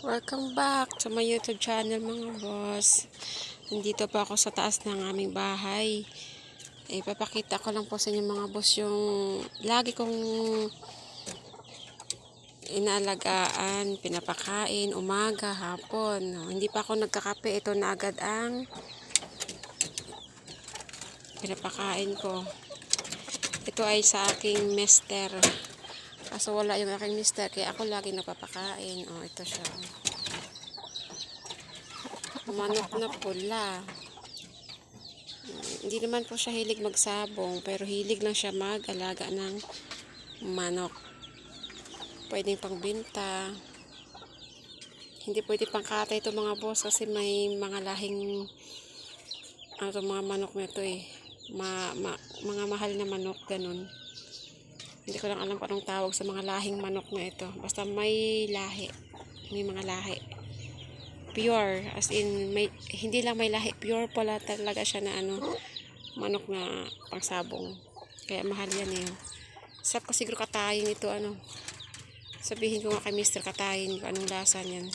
Welcome back sa my YouTube channel mga boss. Nandito pa ako sa taas ng aming bahay. Papakita ko lang po sa inyo mga boss yung lagi kong inaalagaan, pinapakain, umaga, hapon. Hindi pa ako nagkakape, ito na agad ang pinapakain ko. Ito ay sa aking mister. Kaso wala yung aking mister, kaya ako lagi nagpapakain. Ito siya. Manok na pula. Hindi naman po siya hilig magsabong, pero hilig lang siya mag-alaga ng manok. Pwedeng pangbenta. Hindi pwede pangkatay ito mga boss kasi may mga lahing mga manok na ito mga mahal na manok, ganun. Hindi ko lang alam kung anong tawag sa mga lahing manok na ito. Basta may lahi. May mga lahi. Pure, as in hindi lang may lahi, pure pala talaga siya na manok na pangsabong, kaya mahal yan sarap ko siguro katayin ito sabihin ko nga kay Mr. katayin ko anong lasa niyan,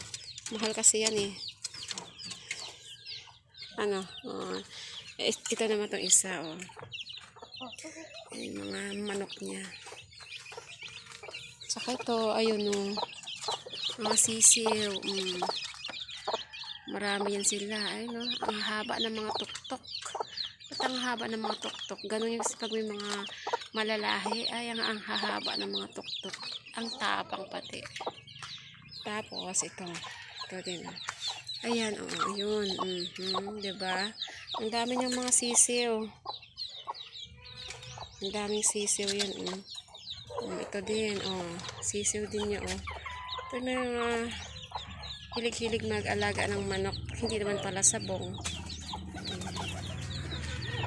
mahal kasi yan ito naman tong isa yung mga manok niya, saka ito ayun mga sisiw. Marami yan sila. Ang haba ng mga tuktok. At ang haba ng mga tuktok. Ganun yung pag may mga malalahi. Ang hahaba ng mga tuktok. Ang tapang pati. Tapos, ito din. Ayan, yun. Diba? Ang dami niyang mga sisiw. Ang daming sisiw yan. Ito din, sisiw din niya, Ito na yung hilig-hilig mag-alaga ng manok. Hindi naman pala sabong.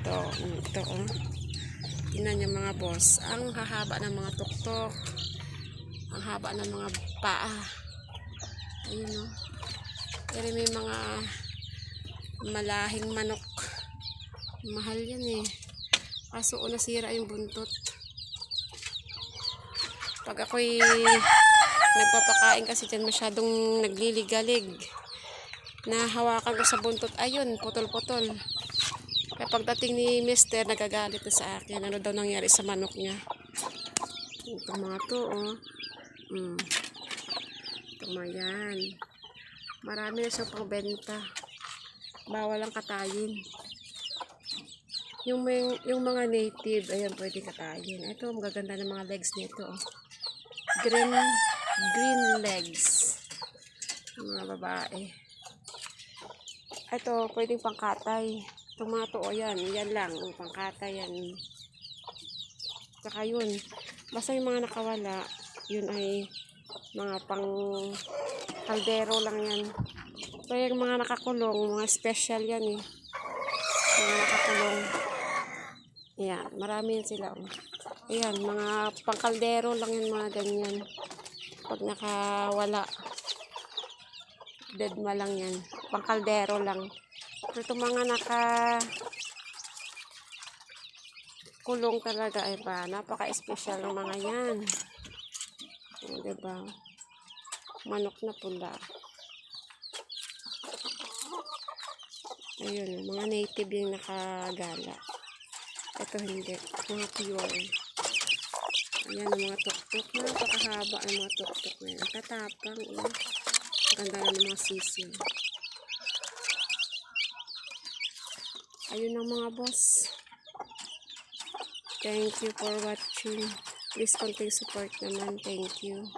Ito. Tingnan niyo mga boss. Ang hahaba ng mga tuktok. Ang haba ng mga paa. Ayun Pero may mga malahing manok. Mahal yan Kaso nasira yung buntot. Pag ako'y nagpapakain kasi dyan masyadong nagliligalig. Nahawakan ko sa buntot, ayun, putol-putol. Kaya pagdating ni Mister, nagagalit na sa akin. Ano daw nangyari sa manok niya. Ito mga to, Ito yan. Marami na siyang pangbenta. Bawal lang katayin. Yung mga native, ayan, pwede katayin. Ito, magaganda ng mga legs nito, Green legs. Mga babae. Ito, pwedeng pangkatay. Itong mga to, yan lang. Pangkatay yan. Saka yun. Basta yung mga nakawala, yun ay mga pang kaldero lang yan. So, yung mga nakakulong, mga special yan Mga nakakulong. Ayan, marami yan sila. Ayan, mga pangkaldero lang yan, mga ganyan. Pag nakawala, dead ma lang yan. Pangkaldero lang. Pero itong mga nakakulong talaga, napaka-special ng mga yan. Diba? Manok na pula. Ayun, mga native yung nakagala. Ito hindi. Mga pure. Ayan, ang mga tuktok. Napakahaba ang mga tuktok na yan. Tatapang. Ganda na ng mga sisiw. Ayun ang mga boss. Thank you for watching. Please continue support naman. Thank you.